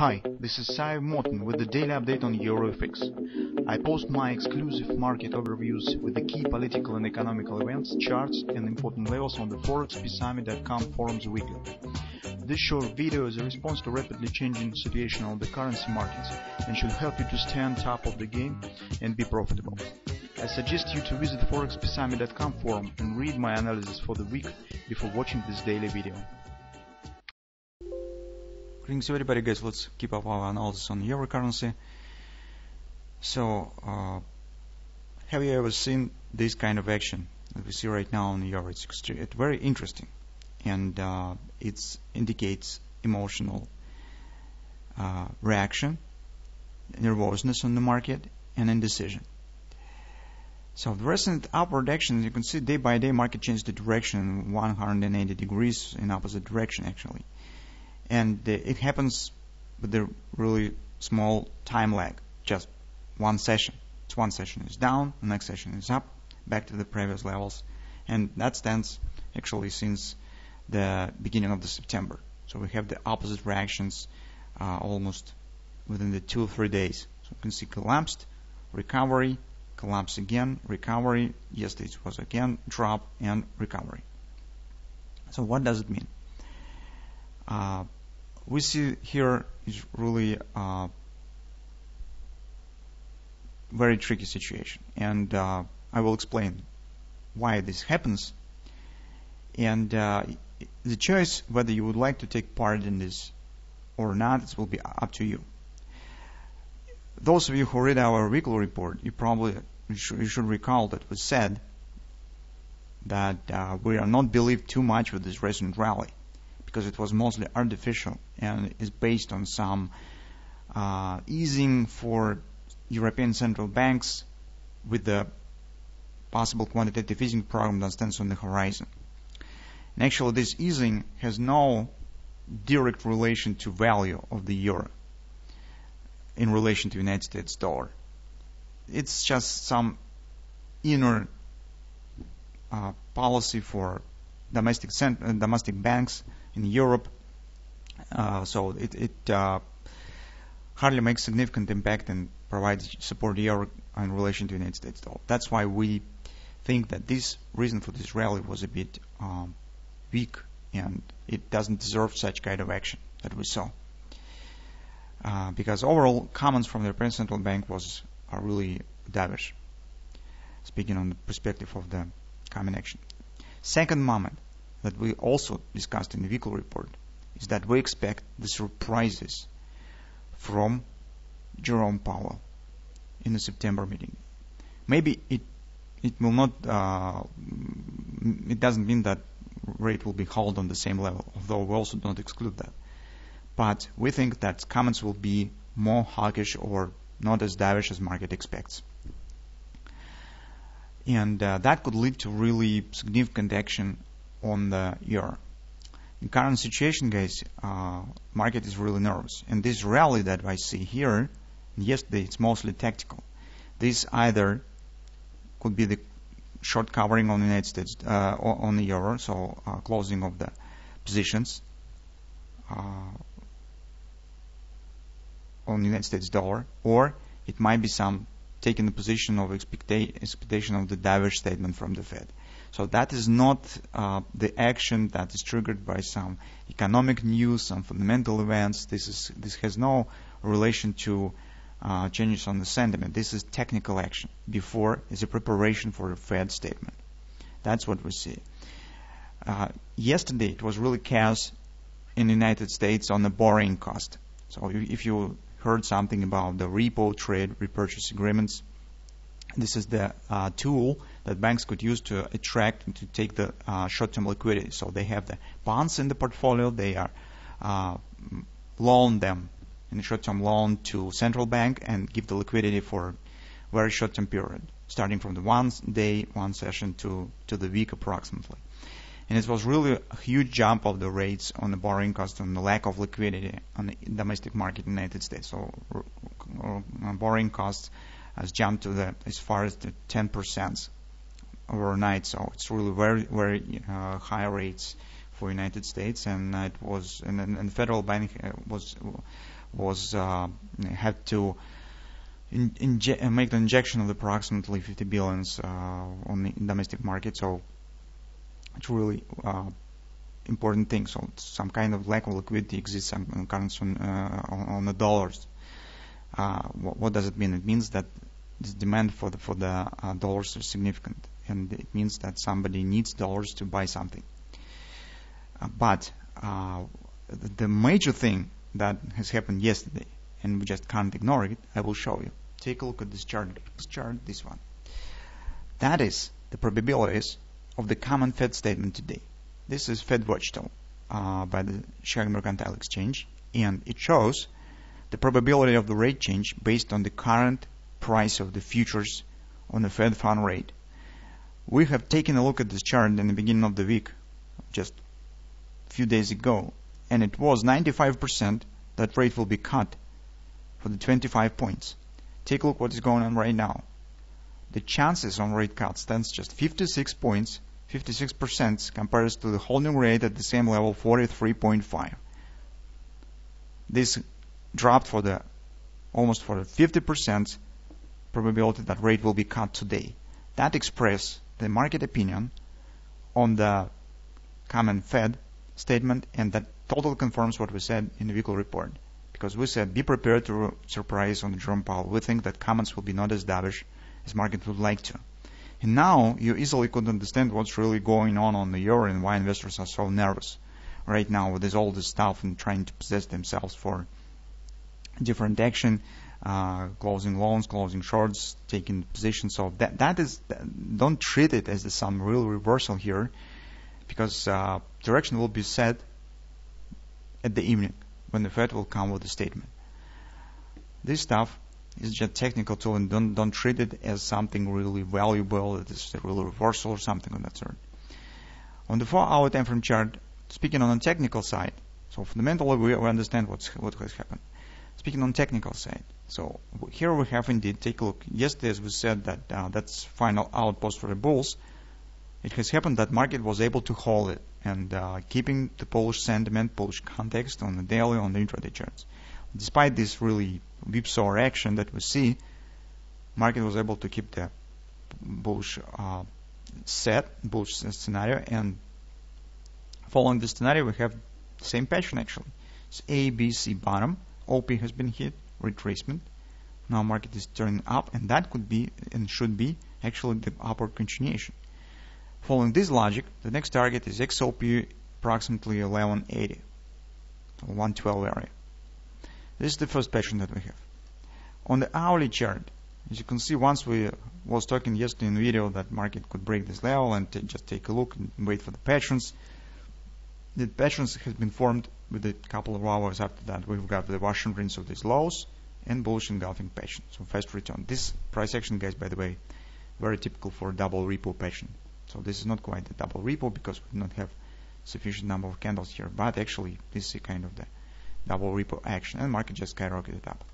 Hi, this is Sive Morten with the daily update on EuroFX. I post my exclusive market overviews with the key political and economical events, charts and important levels on the ForexPeaceArmy.com forums weekly. This short video is a response to rapidly changing situation on the currency markets and should help you to stay on top of the game and be profitable. I suggest you to visit ForexPeaceArmy.com forum and read my analysis for the week before watching this daily video. Greetings to everybody, guys. Let's keep up our analysis on euro currency. So, have you ever seen this kind of action that we see right now on the euro? It's very interesting, and it indicates emotional reaction, nervousness on the market, and indecision. So the recent upward action, you can see day by day market changed the direction 180 degrees in opposite direction actually. And it happens with a really small time lag, just one session. It's one session is down, the next session is up, back to the previous levels. And that stands actually since the beginning of the September. So we have the opposite reactions almost within the 2 or 3 days. So you can see collapsed, recovery, collapse again, recovery. Yesterday it was again drop and recovery. So what does it mean? We see here is really very tricky situation, and I will explain why this happens. And the choice whether you would like to take part in this or not, it will be up to you. Those of you who read our weekly report, you should recall that we said that we are not believed too much with this recent rally, because it was mostly artificial and is based on some easing for European central banks with the possible quantitative easing program that stands on the horizon. And actually this easing has no direct relation to value of the euro in relation to United States dollar. It's just some inner policy for domestic banks in Europe, so it hardly makes significant impact and provides support to euro in relation to the United States dollar. That's why we think that this reason for this rally was a bit weak, and it doesn't deserve such kind of action that we saw. Because overall comments from the European Central Bank are really dovish, speaking on the perspective of the common action. Second moment that we also discussed in the weekly report is that we expect the surprises from Jerome Powell in the September meeting. Maybe it will not, it doesn't mean that rate will be held on the same level, although we also don't exclude that. But we think that comments will be more hawkish or not as dovish as market expects. And that could lead to really significant action on the euro. In current situation, guys, market is really nervous, and this rally that I see here yesterday, it's mostly tactical. This either could be the short covering on the United States on the euro, so closing of the positions on the United States dollar, or it might be some taking the position of expectation of the dovish statement from the Fed. So that is not the action that is triggered by some economic news, some fundamental events. This has no relation to changes on the sentiment. This is technical action before is a preparation for a Fed statement. That's what we see. Yesterday it was really chaos in the United States on the borrowing cost. So if you heard something about the repo trade repurchase agreements, this is the tool that banks could use to attract and to take the short-term liquidity. So they have the bonds in the portfolio, they are loan them in a short-term loan to central bank and give the liquidity for very short-term period, starting from the 1 day, 1 session to the week approximately. And it was really a huge jump of the rates on the borrowing cost and the lack of liquidity on the domestic market in the United States. So borrowing costs has jumped to as far as the 10% overnight. So it's really very, very high rates for United States, and it was, and the federal bank was had to make the injection of approximately 50 billions on the domestic market. So it's really important thing. So some kind of lack of liquidity exists on currency on the dollars. What does it mean? It means that the demand for the dollars is significant, and it means that somebody needs dollars to buy something. But the major thing that has happened yesterday, and we just can't ignore it, I will show you. Take a look at this chart. This one. That is the probabilities of the common Fed statement today. This is Fed Watch tool by the Chicago Mercantile Exchange, and it shows the probability of the rate change based on the current price of the futures on the Fed fund rate. We have taken a look at this chart in the beginning of the week, just a few days ago, and it was 95% that rate will be cut for the 25 points. Take a look what is going on right now. The chances on rate cut stands just 56 points, 56% compared to the holding rate at the same level, 43.5. This dropped for the almost for the 50% probability that rate will be cut today. That expresses the market opinion on the common Fed statement, and that totally confirms what we said in the weekly report. Because we said, be prepared to surprise on Jerome Powell. We think that comments will be not as dovish as market would like to. And now you easily could understand what's really going on the euro and why investors are so nervous right now with all this stuff and trying to possess themselves for different action, closing loans, closing shorts, taking positions. So that is, don't treat it as some real reversal here, because direction will be set at the evening when the Fed will come with a statement. This stuff is just technical tool, and don't treat it as something really valuable, that is a real reversal or something of that sort. On the 4-hour time frame chart, speaking on the technical side, so fundamentally we understand what has happened. Speaking on technical side, so here we have indeed, take a look. Yesterday, as we said, that that's final outpost for the bulls. It has happened that market was able to hold it, and keeping the bullish sentiment, bullish context on the daily, on the intraday charts. Despite this really whipsaw action that we see, market was able to keep the bullish bullish scenario, and following this scenario, we have the same pattern actually. It's A, B, C bottom. OP has been hit, retracement. Now market is turning up, and that could be and should be actually the upward continuation. Following this logic, the next target is XOP approximately 1180, 112 area. This is the first pattern that we have. On the hourly chart, as you can see, once we was talking yesterday in the video that market could break this level and just take a look and wait for the patterns. The patterns has been formed with a couple of hours after that. We've got the Russian rinse of these lows and bullish engulfing pattern. So fast return. This price action, guys, by the way, very typical for a double repo pattern. So this is not quite a double repo because we do not have sufficient number of candles here, but actually this is kind of the double repo action, and market just skyrocketed up.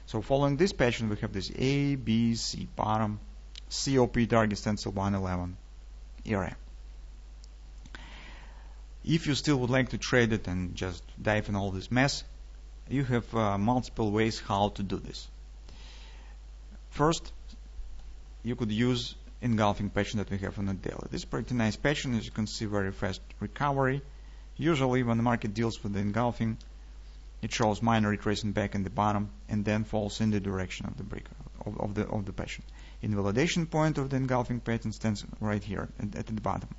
So following this pattern, we have this A, B, C bottom, COP target stands at 111 area. If you still would like to trade it and just dive in all this mess, you have multiple ways how to do this. First, you could use engulfing pattern that we have on the daily. This is pretty nice pattern, as you can see, very fast recovery. Usually when the market deals with the engulfing, it shows minor retracement back in the bottom and then falls in the direction of the break of the pattern. Invalidation point of the engulfing pattern stands right here at the bottom.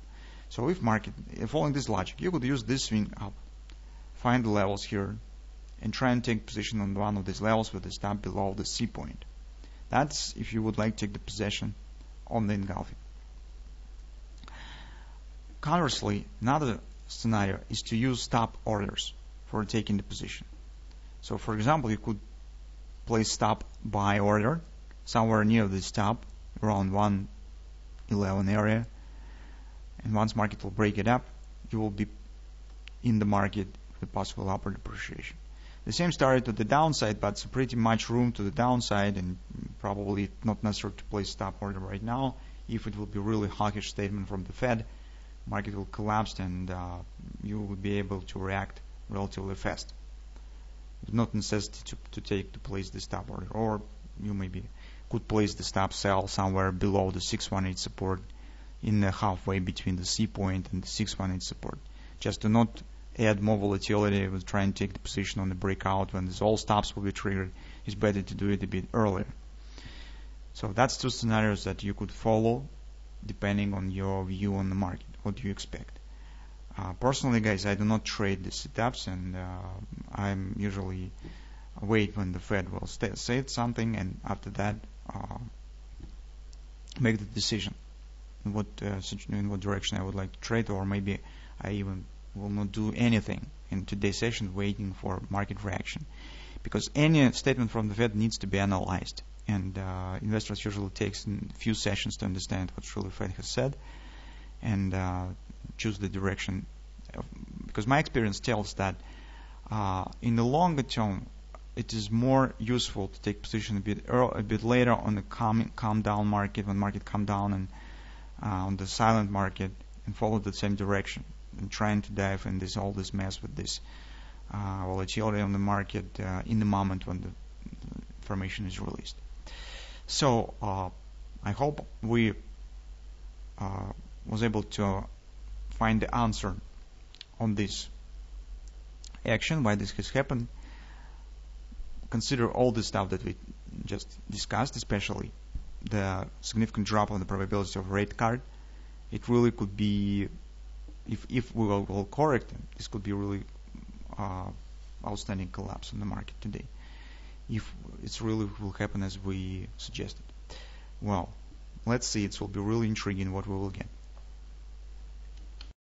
So if market, following this logic, you could use this swing up, find the levels here, and try and take position on one of these levels with the stop below the C point. That's if you would like to take the possession on the engulfing. Conversely, another scenario is to use stop orders for taking the position. So for example, you could place stop buy order somewhere near the stop, around 111 area, and once market will break it up, you will be in the market with possible upward appreciation. The same started to the downside, but it's pretty much room to the downside, and probably not necessary to place stop order right now. If it will be really hawkish statement from the Fed, market will collapse, and you will be able to react relatively fast. not necessity to place the stop order, or you maybe could place the stop sell somewhere below the 618 support in the halfway between the C point and the 618 support, just to not add more volatility with trying to take the position on the breakout when all stops will be triggered. It's better to do it a bit earlier. So that's two scenarios that you could follow depending on your view on the market. What do you expect? Personally, guys, I do not trade the setups, and I'm usually wait when the Fed will say something, and after that make the decision in what direction I would like to trade, or maybe I even will not do anything in today's session, waiting for market reaction, because any statement from the Fed needs to be analyzed, and investors usually takes a few sessions to understand what truly Fed has said and choose the direction. Because my experience tells that in the longer term, it is more useful to take position a bit later on the calm down market, when market calm down, and on the silent market, and follow the same direction, and trying to dive in all this mess with this volatility on the market in the moment when the information is released. So I hope we was able to find the answer on this action, why this has happened. Consider all the stuff that we just discussed, especially the significant drop on the probability of rate card. It really could be, if we will correct, this could be really outstanding collapse in the market today, if it really will happen as we suggested. Well, let's see. It will be really intriguing what we will get.